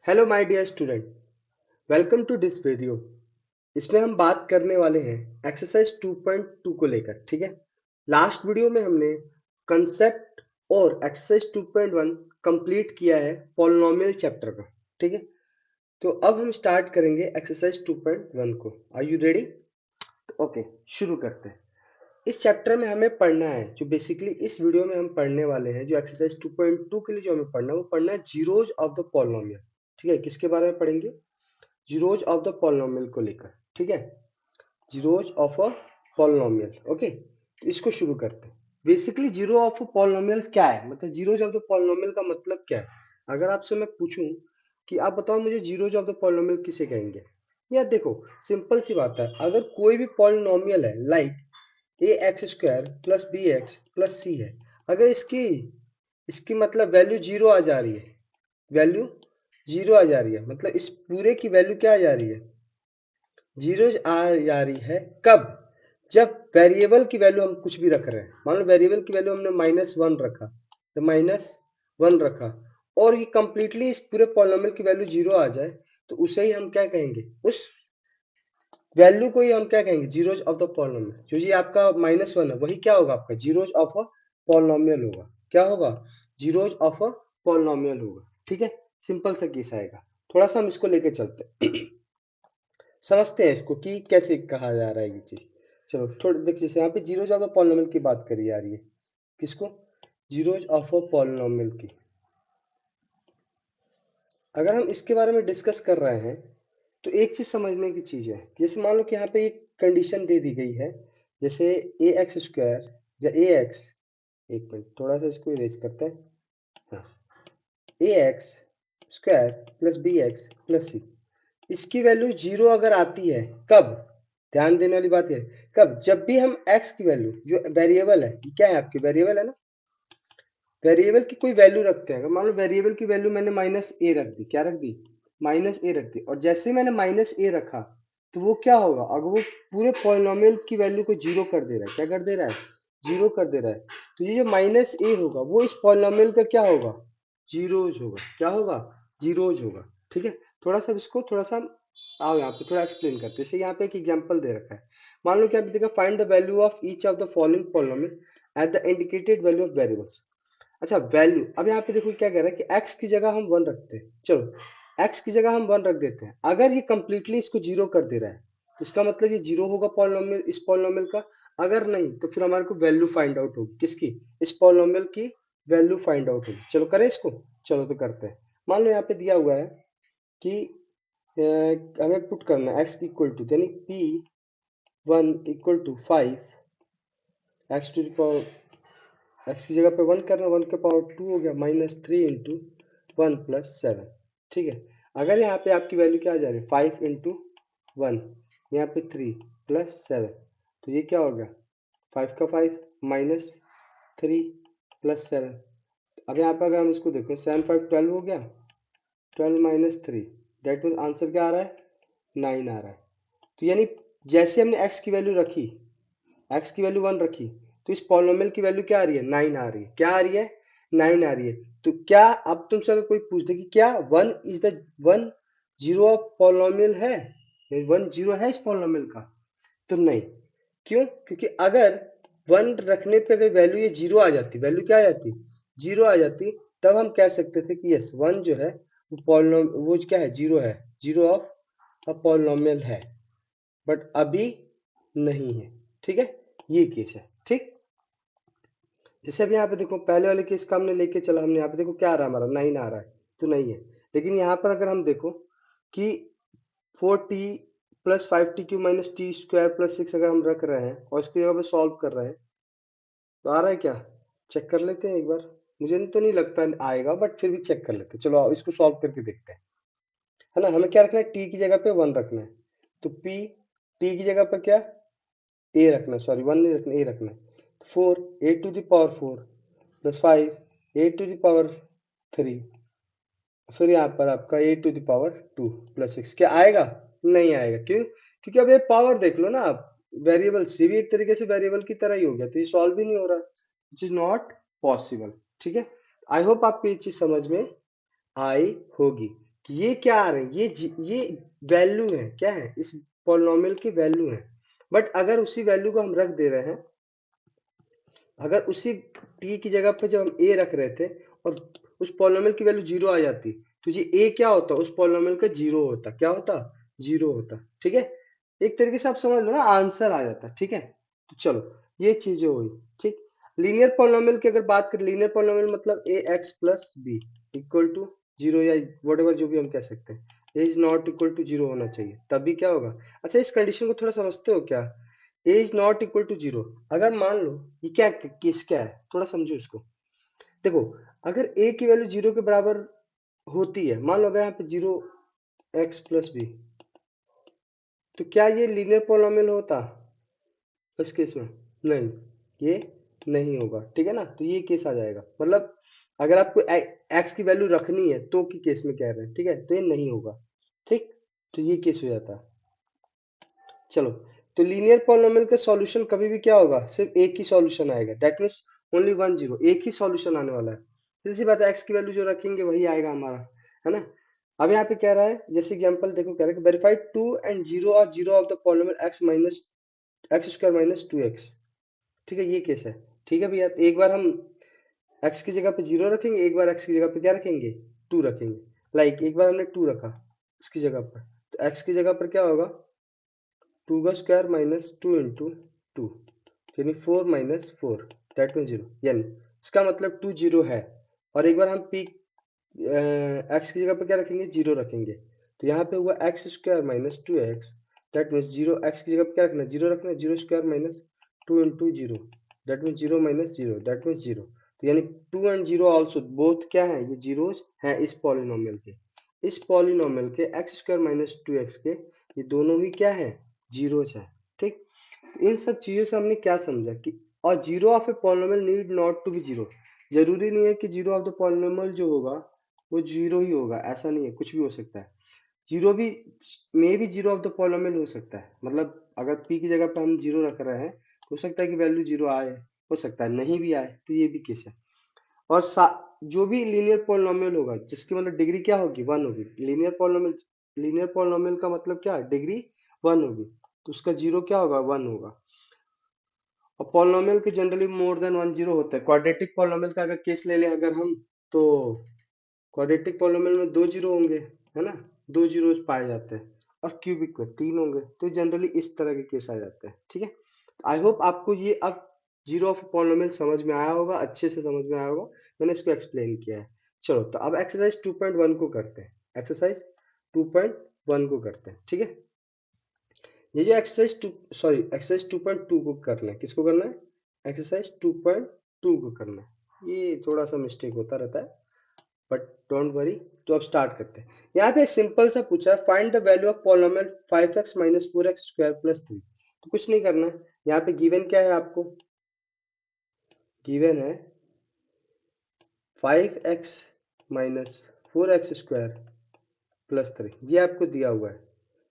Hello my dear student, welcome to this video. इसमें हम बात करने वाले हैं एक्सरसाइज 2.2 को लेकर। ठीक है, लास्ट वीडियो में हमने कंसेप्ट और एक्सरसाइज 2.1 कंप्लीट किया है पॉलिनोमियल चैप्टर का। ठीक है, तो अब हम स्टार्ट करेंगे एक्सरसाइज 2.1 को। Are you ready? ओके, शुरू करते हैं। इस चैप्टर में हमें पढ़ना है, जो बेसिकली इस वीडियो में हम पढ़ने वाले हैं, जो एक्सरसाइज 2.2 के लिए जो हमें पढ़ना है वो पढ़ना है जीरोज ऑफ द पॉलिनोमियल। ठीक है, किसके बारे में पढ़ेंगे? जीरोज ऑफ द पॉलिनोमियल को लेकर। ठीक है, zeros of a polynomial. Okay, तो इसको शुरू करते हैं। Basically zero of a polynomial क्या है, मतलब जीरोज ऑफ द पॉलिनोमियल का मतलब क्या है? अगर आपसे मैं पूछूं कि आप बताओ मुझे जीरोज ऑफ द पॉलिनोमियल किसे कहेंगे, या देखो सिंपल सी बात है, अगर कोई भी पॉलिनोमियल है like a x square plus b x plus c है, अगर इसकी इसकी मतलब वैल्यू जीरो आ जा रही है, वैल्यू जीरो आ जा रही है, मतलब इस पूरे की वैल्यू क्या आ जा रही है? जीरो आ जा रही है। कब? जब वेरिएबल की वैल्यू हम कुछ भी रख रहे हैं, मान लो वेरिएबल की वैल्यू हमने -1 रखा, तो -1 रखा, और ये कंप्लीटली इस पूरे पॉलिनोमियल की वैल्यू जीरो आ जाए, तो उसे ही हम क्या कहेंगे? उस वैल्यू को ही हम क्या कहेंगे? Zeros of the polynomial. जो ये आपका -1 है वही क्या होगा? आपका जीरोज ऑफ अ पॉलिनोमियल होगा। क्या होगा? जीरोज ऑफ अ पॉलिनोमियल होगा। ठीक है, सिंपल सा केस आएगा। थोड़ा सा हम इसको लेके चलते हैं समझते हैं इसको कि कैसे कहा जा रहा है ये चीज। चलो थोड़ा देख, जैसे यहाँ पे जीरोज ऑफ द पॉलिनोमियल की बात करी जा रही है। किसको? जीरोज ऑफ अ पॉलिनोमियल की। अगर हम इसके बारे में डिस्कस कर रहे हैं तो एक चीज समझने की चीज है। जैसे मान लो कि यहाँ पे एक कंडीशन दे दी गई है, जैसे ए एक्स स्क्वायर या ए एक्स, एक मिनट थोड़ा सा इसको इरेज करते हैं। हाँ, a x square plus b x plus c, इसकी वैल्यू जीरो अगर आती है, कब? ध्यान देने वाली बात है, कब? जब भी हम x की वैल्यू, जो वेरिएबल है, ये क्या है आपकी वेरिएबल है ना, वेरिएबल की कोई वैल्यू रखते हैं। अगर मान लो वेरिएबल की वैल्यू मैंने -a रख दी, क्या रख दी? -a रख दी, और जैसे ही मैंने -a रखा, तो वो क्या होगा? अगर वो पूरे पॉलिनोमियल की वैल्यू को जीरो कर दे रहा है, क्या कर दे रहा है? जीरो कर दे रहा है, तो ये जो -a होगा वो इस पॉलिनोमियल का क्या होगा? जीरोज होगा। क्या होगा? जीरोज होगा। ठीक है, थोड़ा सा इसको थोड़ा सा आओ यहाँ पे थोड़ा एक्सप्लेन करते हैं। जैसे यहाँ पे एक एग्जांपल दे रखा है, मान लो कि आप देखा, find the value of each of the following polynomial at the indicated value of variables. अच्छा, वैल्यू, अब यहाँ पे देखो क्या कह रहा है कि x की जगह हम 1 रखते हैं। चलो x की जगह हम 1 रख देते हैं। अगर ये कंप्लीटली इसको जीरो कर दे रहा है, तो इसका मतलब ये जीरो होगा पॉलिनोमियल, इस पॉलिनोमियल का। अगर नहीं, तो फिर हमारे को वैल्यू फाइंड आउट होगी, किसकी? इस पॉलिनोमियल की वैल्यू फाइंड आउट होगी। चलो करें इसको। चलो तो करते हैं। मान लो यहाँ पे दिया हुआ है कि हमें पुट करना है x इक्वल टू, यानी p1 equal to 5, x to power, x की जगह पे 1 करना, 1 के पावर 2 हो गया, -3 इंटू 1 प्लस 7। ठीक है, अगर यहाँ पे आपकी वैल्यू क्या आ जा रही है? 5 इंटू 1, यहाँ पे 3 प्लस 7, तो ये क्या हो गया? 5 का 5 -3 प्लस 7। अब यहाँ पे अगर हम इसको देखें, 7 5 12 हो गया, 12 -3, दैट मीन्स आंसर क्या आ रहा है? 9 आ रहा है। तो यानी जैसे हमने x की वैल्यू रखी, x की वैल्यू 1 रखी, तो इस पॉलिनोमियल की वैल्यू क्या आ रही है? 9 आ रही है। क्या आ रही है? 9 आ रही है। तो क्या अब तुमसे अगर कोई पूछ दे कि क्या 1 is the 1 zero of polynomial है, 1 जीरो है इस पॉलिनोमियल का? तो नहीं। क्यों? क्योंकि अगर 1 रखने पे अगर वैल्यू ये जीरो आ जाती, वैल्यू क्या आ जाती? जीरो आ जाती, तब हम कह सकते थे कि यस 1 जो है वो पॉलिनोमियल, वो क्या है? जीरो है, जीरो ऑफ अ पॉलिनोमियल है। बट अभी नहीं है। ठीक है, ये केस है। ठीक, जैसे अभी यहाँ पे देखो, पहले वाले केस का हमने लेके चला, हमने यहाँ पे देखो क्या आ रहा है, हमारा 9 आ रहा है, तो नहीं है। लेकिन यहाँ पर अगर हम देखो कि 4t plus 5t³ minus T square plus 6 अगर हम रख रहे हैं और इसकी जगह पे सॉल्व कर रहे हैं, तो आ रहा है क्या? चेक कर लेते हैं एक बार। मुझे तो नहीं लगता आएगा, बट फिर भी चेक कर लेते हैं। चलो इसको सॉल्व करके देखते हैं, है ना। हमें क्या रखना है? टी की जगह पे 1 रखना है, तो p, टी की जगह पर क्या? ए रखना है, सॉरी 1 नहीं रखना, ए रखना है। तो 4 a to the power 4 plus 5 a to the power 3, फिर यहाँ पर आपका a to the power 2 plus 6, क्या आएगा? नहीं आएगा। क्यों? क्योंकि अब ये पावर देख लो ना आप, वेरिएबल से भी एक तरीके से वेरिएबल की तरह ही हो गया, तो ये सॉल्व भी नहीं हो रहा, विच इज नॉट पॉसिबल। ठीक है, आई होप आपको ये चीज समझ में आई होगी। कि ये क्या आ रहे हैं, ये वैल्यू है, क्या है, इस पॉलिनॉमियल की वैल्यू है। बट अगर उसी वैल्यू को हम रख दे रहे हैं, अगर उसी t की जगह पे जब हम a रख रहे थे और उस पॉलिनॉमियल की वैल्यू जीरो आ जाती, तो ये a क्या होता, उस पॉलिनॉमियल का जीरो होता, क्या होता, जीरो होता। ठीक है, एक तरीके से आप समझ लो ना, आंसर आ जाता। ठीक है, तो चलो ये चीजें हुई। ठीक, लीनियर पॉलिनॉमियल की अगर बात करें, लीनियर पॉलिनॉमियल मतलब a x plus b equal to zero या वट जो भी हम कह सकते हैं, a is not equal to zero होना चाहिए, तभी क्या होगा। अच्छा, इस कंडीशन को थोड़ा समझते हो क्या, a is not equal to zero. अगर मान लो ये क्या केस क्या है, थोड़ा समझो इसको। देखो, अगर ए की वैल्यू जीरो के बराबर होती है, मान लो अगर यहाँ पे जीरो एक्स प्लस बी, तो क्या ये लीनियर पोलिनोमियल होता इस केस में, नहीं, ये नहीं होगा। ठीक है ना, तो ये केस आ जाएगा, मतलब अगर आपको एक्स की वैल्यू रखनी है तो की केस में कह रहे हैं। ठीक है, तो ये नहीं होगा। ठीक, तो ये केस हो जाता है। चलो, तो लीनियर पॉलिनॉमियल का सॉल्यूशन कभी भी क्या होगा, सिर्फ एक ही सॉल्यूशन आएगा, that means only one zero, एक ही सॉल्यूशन आने वाला है। सीधी सी बात है, एक्स की वैल्यू जो रखेंगे वही आएगा हमारा, है ना। अब यहाँ पे कह रहा है, जैसे एग्जांपल देखो, कह रहा है कि वेरीफाइड टू एंड जीरो और zero of the polynomial x minus x square minus two x. ठीक है, ये केस है। ठीक है भैया, तो एक बार हम एक्स की जगह पे जीरो रखेंगे, एक बार एक्स की जगह पे क्या रखेंगे, टू रखेंगे। लाइक एक बार हमने टू रखा इसकी जगह पर, तो एक्स की जगह पर क्या होगा, टू का square minus two into two, यानी four minus four, that mean zero, यानी इसका मतलब टू जीरो है। और एक बार हम पी एक्स की जगह पे क्या रखेंगे, जीरो रखेंगे, तो यहाँ पे हुआ x square minus two x, that mean zero. X की जगह पे क्या रखना है, जीरो रखना है, zero square minus two into zero, that mean zero minus zero, that mean zero. तो यानी two and zero also both क्या है, ये जीरोज हैं इस पॉलिनोमियल के, इस पॉलिनोमियल के x square minus two x के, ये दोनों ही क्या है, जीरोज है। ठीक, इन सब चीजों से हमने क्या समझा कि और zero of a polynomial need not to be zero, जरूरी नहीं है कि जीरो ऑफ द पॉलिनोमियल जो होगा वो जीरो ही होगा, ऐसा नहीं है, कुछ भी हो सकता है। जीरो भी मे भी जीरो ऑफ द पॉलिनोमियल हो सकता है, मतलब अगर p की जगह पे हम जीरो रख रहे हैं तो हो सकता है कि वैल्यू जीरो आए, हो सकता है नहीं भी आए, तो ये भी केस है। और जो भी लीनियर पॉलिनोमियल होगा जिसकी मतलब डिग्री क्या होगी, वन होगी, लीनियर पॉलिनोमियल का मतलब क्या है, डिग्री वन होगी, तो उसका जीरो क्या होगा, वन होगा। और पॉलिनोमियल के generally more than one zero होता है। क्वाड्रेटिक पॉलिनोमियल का अगर केस ले लें अगर हम, तो क्वाड्रेटिक पॉलिनोमियल में दो जीरो होंगे, है ना, दो जीरो पाए जाते हैं, और क्यूबिक में तीन होंगे, तो जनरली इस तरह के केस आ जाते हैं। ठीक है, आई होप आपको ये अब जीरो ऑफ पॉलिनोमियल समझ में आया होगा, अच्छे से समझ में आया होगा, मैंने इसको एक्सप्लेन किया है। चलो, तो अब एक्सरसाइज 2.1 को करते हैं, एक्सरसाइज 2.1 को करते हैं। ठीक है, ये जो एक्सरसाइज टू, सॉरी एक्सरसाइज 2.2 को करना है, किसको करना है, एक्सरसाइज 2.2 को करना है। ये थोड़ा सा मिस्टेक होता रहता है, बट डोंट वरी। तो अब स्टार्ट करते हैं। यहाँ पे सिंपल सा पूछा है, find the value of polynomial 5x minus four x square plus three. तो कुछ नहीं करना है, यहाँ पे गिवन क्या है आपको, गिवन है 5x minus four x square plus three, ये आपको दिया हुआ है।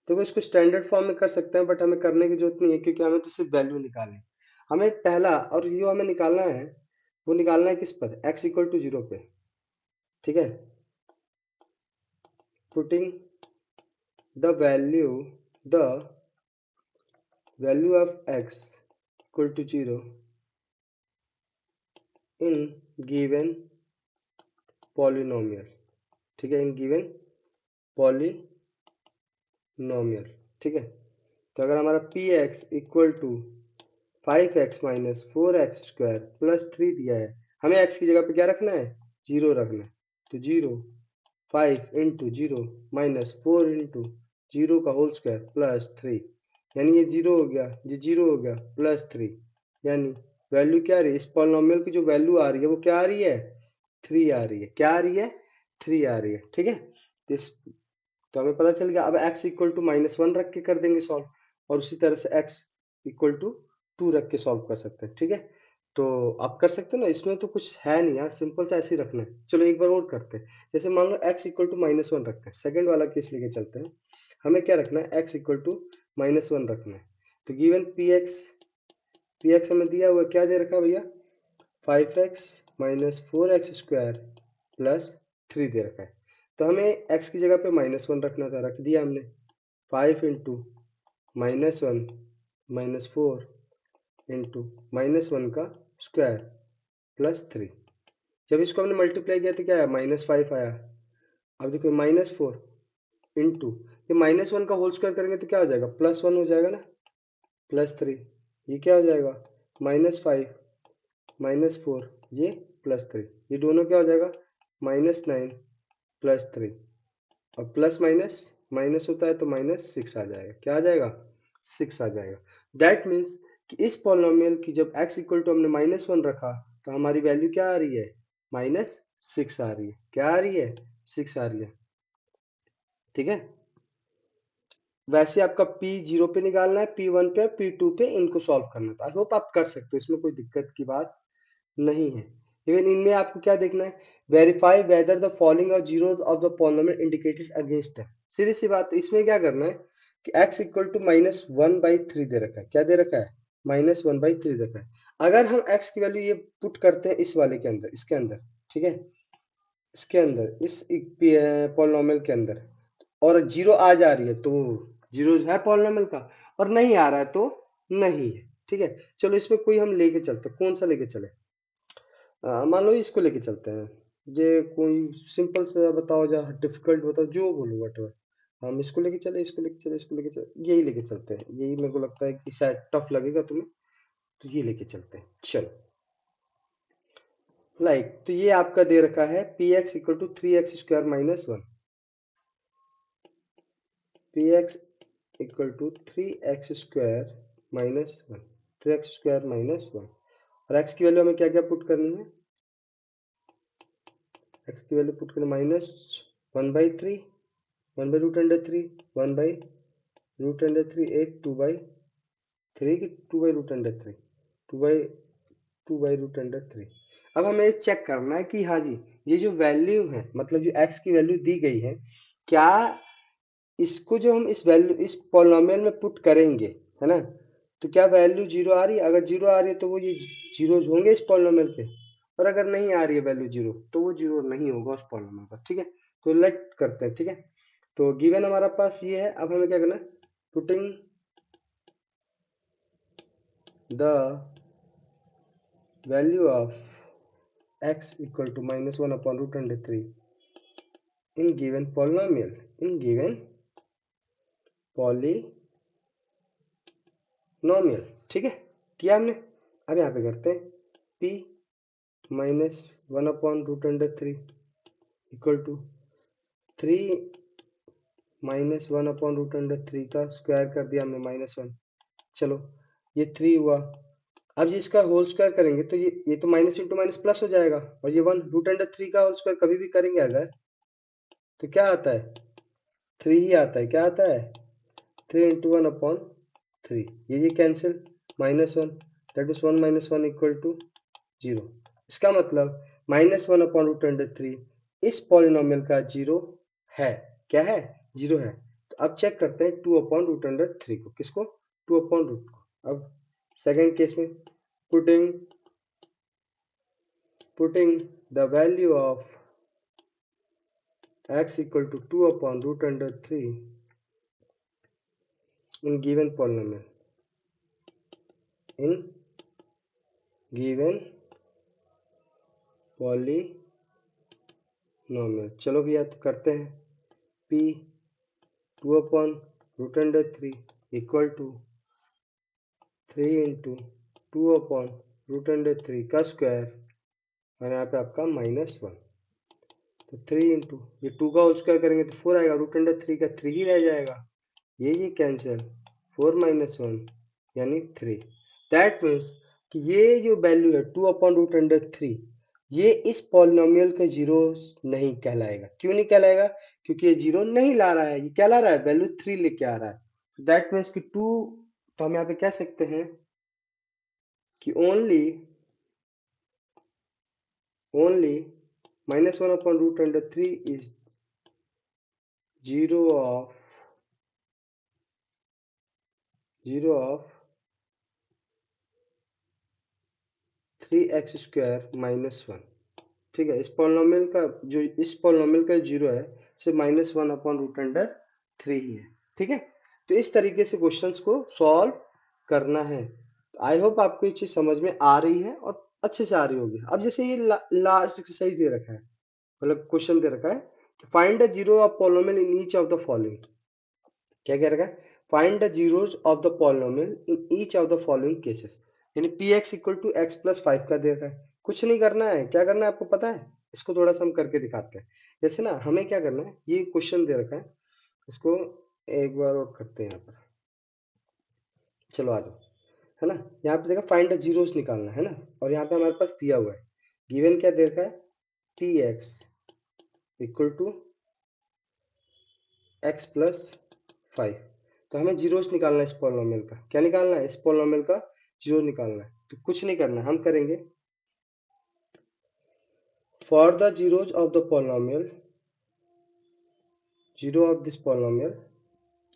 तो इसको स्टैंडर्ड फॉर्म में कर सकते हैं, बट हमें करने की जरूरत नहीं है, क्योंकि हमें तो सिर्फ वैल्यू निकालनी है। हमें पहला और जो हमें निकालना है, वो निकालना है किस पर, x इक्वल टू जीरो पे। ठीक है, putting the value of x equal to zero in given polynomial. ठीक है, इन गिवन पॉलिनोमियल। ठीक है, तो अगर हमारा p x equal to five x minus four x square plus three दिया है, हमें एक्स की जगह पे क्या रखना है, जीरो रखना है, तो zero five into zero minus four into zero का होल स्क्वायर प्लस थ्री, यानी ये जीरो हो गया, ये जीरो हो गया, प्लस थ्री, यानी वैल्यू क्या आ रही है, इस पॉलिनोमियल की जो वैल्यू आ रही है वो क्या आ रही है, थ्री आ रही है, क्या आ रही है, थ्री आ रही है। ठीक है, इस, तो हमें पता चल गया। अब x equal to minus one रख के कर देंगे सॉल्व, और उसी तरह से x इक्वल टू टू रख के सॉल्व कर सकते हैं। ठीक है, तो आप कर सकते हो ना, इसमें तो कुछ है नहीं यार, सिंपल सा ऐसे ही रखना है। चलो एक बार और करते हैं, जैसे मान लो x equal to minus one रखते हैं, सेकेंड वाला केस लेके चलते हैं। हमें क्या रखना है, x equal to minus one रखना है। तो गिवन पी एक्स हमें दिया हुआ, क्या दे रखा है भैया, five x minus four x square plus three दे रखा है। तो हमें x की जगह पे -1 रखना था, रख दिया हमने। 5 इंटू -1 -4 इंटू -1 का स्क्वायर +3। जब इसको हमने मल्टीप्लाई किया तो क्या आया, -5 आया। अब देखो -4 इंटू ये -1 का होल स्क्वायर करेंगे तो क्या हो जाएगा, +1 हो जाएगा ना, +3। ये क्या हो जाएगा, -5 -4, ये +3, ये दोनों क्या हो जाएगा, -9 +3। और प्लस माइनस माइनस होता है तो -6 आ जाएगा। क्या आ जाएगा, 6 आ जाएगा। दैट मीन्स कि इस पॉलिनोमियल की जब x इक्वल टू हमने -1 रखा तो हमारी वैल्यू क्या आ रही है, -6 आ रही है। क्या आ रही है, 6 आ रही है। ठीक है। वैसे आपका p 0 पे निकालना है, p 1 पे और p 2 पे इनको सॉल्व करना है। तो आई होप आप कर सकते हो, इसमें कोई दिक्कत की बात नहीं है। इवन इनमें आपको क्या देखना है, वेरीफाई वेदर द फॉलोइंग और zero of the polynomial indicated against है। सीधी सी बात, इसमें क्या करना है कि x इक्वल टू -1/3 दे रखा है। क्या दे रखा है, -1/3 दे रखा है। अगर हम x की वैल्यू ये पुट करते हैं इस वाले के अंदर, इसके अंदर, ठीक है, इसके अंदर, इस पॉलिनोमियल के अंदर, और जीरो आ जा रही है तो जीरो है पॉलिनोमियल का, और नहीं आ रहा है तो नहीं है। ठीक है, चलो इसमें कोई हम लेके चलते, कौन सा लेके चले, मान लो इसको लेके चलते हैं। जे कोई सिंपल सा बताओ, या डिफिकल्ट बताओ, जो बोलो वट एवर। हम इसको लेके चले, इसको लेके चले, इसको लेके चले, यही लेके चलते हैं। यही मेरे को लगता है कि शायद टफ लगेगा तुम्हें, तो ये लेके चलते हैं। चलो, तो ये आपका दे रखा है px equal to 3x² -1, px equal to 3x² -1, 3x² -1। और x की वैल्यू हमें क्या क्या पुट करनी है, x की वैल्यू पुट करनी -1/3, 1/√3, 1/√3, एक 2/3 की 2/√3, 2/√3। अब हमें चेक करना है कि हाँ जी, ये जो वैल्यू है, मतलब जो x की वैल्यू दी गई है, क्या इसको जो हम इस वैल्यू इस पॉलिनोमियल में पुट करेंगे, है ना, तो क्या वैल्यू जीरो आ रही है। अगर जीरो आ रही है तो वो ये जीरोज होंगे इस पॉलिनोमियल पे, और अगर नहीं आ रही है वैल्यू जीरो तो वो जीरो नहीं होगा उस पॉलिनोमियल पर। ठीक है, तो लेट करते हैं। ठीक है, तो गिवन हमारा पास ये है। अब हमें क्या करना है, putting the value of x equal to -1/√3 in given polynomial, in given polynomial. ठीक है, किया हमने। अब यहाँ पे करते हैं p -1/√3 इक्वल टू 3 -1/√3 का स्क्वायर कर दिया हमने -1। चलो, ये 3 हुआ। अब ये इसका होल स्क्वायर करेंगे तो ये तो माइनस इंटू माइनस प्लस हो जाएगा, और ये 1√3 का होल स्क्वायर कभी भी करेंगे अगर, तो क्या आता है, 3 ही आता है। क्या आता है, 3 इंटू 1/3। ये cancel, -1, that means 1 - 1 equal to 0। इसका मतलब -1/√3 इस पॉलिनोमियल का जीरो है। क्या है, जीरो है। तो अब चेक करते हैं 2/√3 को, किसको, 2/√, को। अब सेकेंड केस में putting the value of x equal to 2/√3 in given polynomial, in given polynomial। चलो भैया, तो करते हैं p 2/√3 इक्वल टू 3 इंटू 2/√3 का स्क्वायर, और यहाँ पे आपका -1। तो 3 इंटू ये 2 का होल स्क्वायर करेंगे तो 4 आएगा, √3 का 3 ही रह जाएगा। ये कैंसिल, 4 - 1 यानी 3। दैट मीन्स कि ये जो वैल्यू है 2/√3, ये इस पॉलिनोमियल का जीरो नहीं कहलाएगा। क्यों नहीं कहलाएगा, क्योंकि ये जीरो नहीं ला रहा है। ये क्या ला रहा है, वैल्यू 3 लेके आ रहा है। दैट मीन्स कि 2, तो हम यहाँ पे कह सकते हैं कि only -1/√3 is zero of 3x² -1। ठीक है, इस पॉलिनोमियल का जो जीरो है सिर्फ -1/√3 ही है। ठीक है, तो इस तरीके से क्वेश्चंस को सॉल्व करना है। आई होप आपको ये चीज समझ में आ रही है और अच्छे से आ रही होगी। अब जैसे ये लास्ट एक्सरसाइज दे रखा है, मतलब क्वेश्चन दे रखा है, find the zero of polynomial in each of the following. क्या कह रखा है? Find the zeros of the polynomial in each of the following cases. यानी px equal to x plus 5 का दे रखा है। कुछ नहीं करना है, क्या करना है आपको पता है? इसको थोड़ा सा हम करके दिखाते हैं। जैसे ना हमें क्या करना है, ये क्वेश्चन दे रखा है, इसको एक बार और करते हैं यहाँ पर। चलो आ जाओ, है ना। यहाँ पे देखा फाइंड द जीरोस निकालना है ना, और यहाँ पे हमारे पास दिया हुआ है, गिवन क्या दे रखा है, px equal to x plus 5। तो हमें जीरोस निकालना है इस पॉलिनोमियल का। क्या निकालना है? इस पॉलिनोमियल का जीरो निकालना है। तो कुछ नहीं करना, हम करेंगे for the zeros of the polynomial, zero of this polynomial,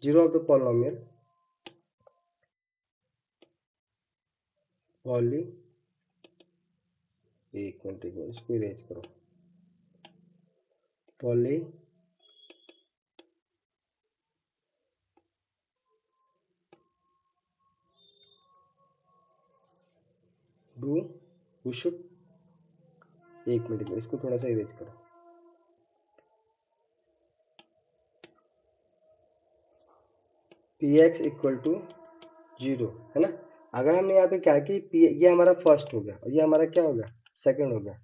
zero of the polynomial poly, एक मिनट इसको इरेज करो, पॉली डू वी शुड, एक मिनट इसको थोड़ा सा इरेज करो। px इक्वल टू 0, है ना। अगर हमने यहाँ पे क्या कि ये हमारा फर्स्ट हो गया और ये हमारा क्या हो गया, सेकंड हो गया।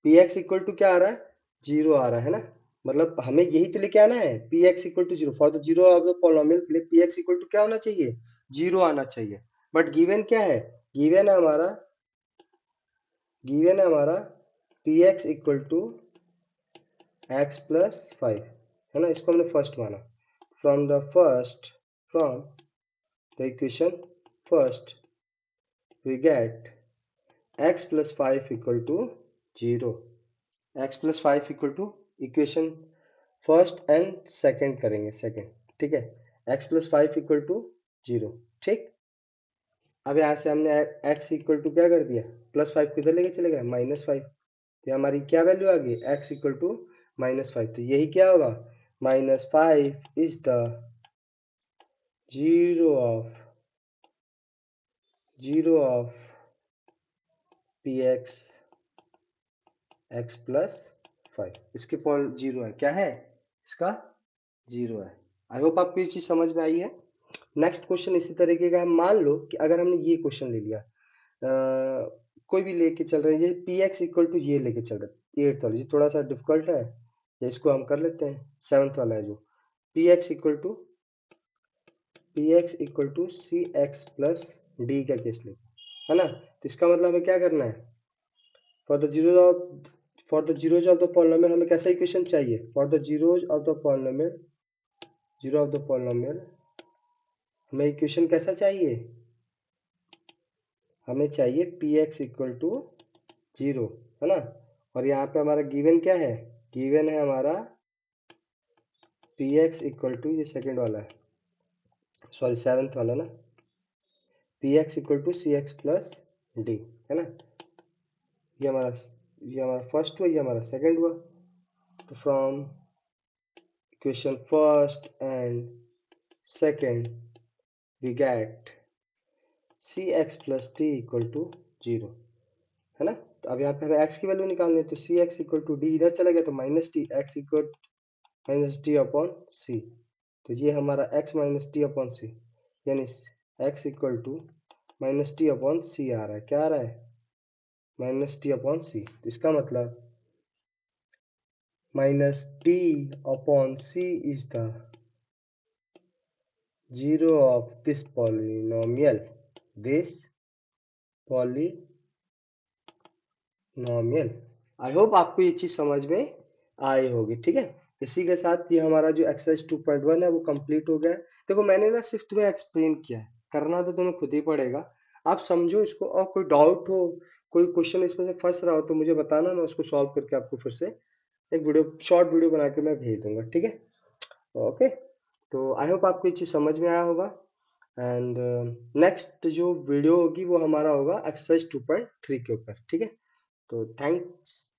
px इक्वल टू क्या आ रहा है, 0 आ रहा है ना। मतलब हमें यही तो लेके आना है, px equal to 0 for the zero of the polynomial के लिए px इक्वल टू क्या होना चाहिए, 0 आना चाहिए। बट गिवन क्या है, गिवन है हमारा, गिवन है हमारा px equal to x plus 5, है ना। इसको हमने फर्स्ट माना। From the first, from the equation first we get x plus 5 equal to 0। x plus 5 equal to equation first and second करेंगे, सेकंड, ठीक है। x प्लस 5 इक्वल टू 0, ठीक। अब यहाँ से हमने x इक्वल टू क्या कर दिया, प्लस 5 किधर लेके चले गए, -5। तो हमारी क्या वैल्यू आ गई, x इक्वल टू -5। तो यही क्या होगा, -5 is the zero of px x plus 5। इसके पॉइंट 0 है, क्या है इसका, 0 है। आई होप आपको ये चीज समझ में आई है। नेक्स्ट क्वेश्चन इसी तरीके का है। मान लो कि अगर हमने ये क्वेश्चन ले लिया, कोई भी लेके चल रहे हैं, ये px इक्वल टू ये लेके चल रहे हैं 8th वाला, ये थोड़ा सा डिफिकल्ट है, या इसको हम कर लेते हैं 7th वाला है जो px equal to c x plus d का केस लेते, है ना। तो इसका मतलब हमें क्या करना है, for the zeros of the polynomial हमें कैसा इक्वेशन चाहिए, for the zeros of the polynomial, zero of the polynomial हमें इक्वेशन कैसा चाहिए, हमें चाहिए px इक्वल टू 0, है ना। और यहाँ पे हमारा गिवन क्या है, गिवन है हमारा px इक्वल टू, ये सेकंड वाला है, सॉरी 7th वाला ना, px equal to c x plus d, है ना। ये हमारा फर्स्ट हुआ, ये हमारा सेकंड हुआ। तो from equation first and second we get c x plus d equal to 0, है ना। तो अब यहाँ पे हमें x की वैल्यू निकालनी है, तो c x equal to d इधर चला गया, तो minus t x equal minus t upon c. तो ये हमारा x minus t upon c, यानी x equal to minus t upon c आ रहा है। क्या आ रहा है, माइनस टी अपॉन सी। तो इसका मतलब minus t upon c is the zero of this polynomial, this polynomial. I hope आपको ये चीज समझ में आई होगी, ठीक है। इसी के साथ ये हमारा जो एक्सरसाइज 2.1 है वो कंप्लीट हो गया है। देखो मैंने ना सिर्फ तुम्हें एक्सप्लेन किया है, करना तो तुम्हें खुद ही पड़ेगा। आप समझो इसको, और कोई डाउट हो, कोई क्वेश्चन इसमें से फंस रहा हो तो मुझे बताना, मैं उसको सॉल्व करके आपको फिर से एक वीडियो, शॉर्ट वीडियो बना के मैं भेज दूंगा, ठीक है। ओके, तो आई होप आपको ये चीज समझ में आया होगा। एंड नेक्स्ट जो वीडियो होगी वो हमारा होगा एक्सरसाइज 2.3 के ऊपर, ठीक है। तो थैंक्स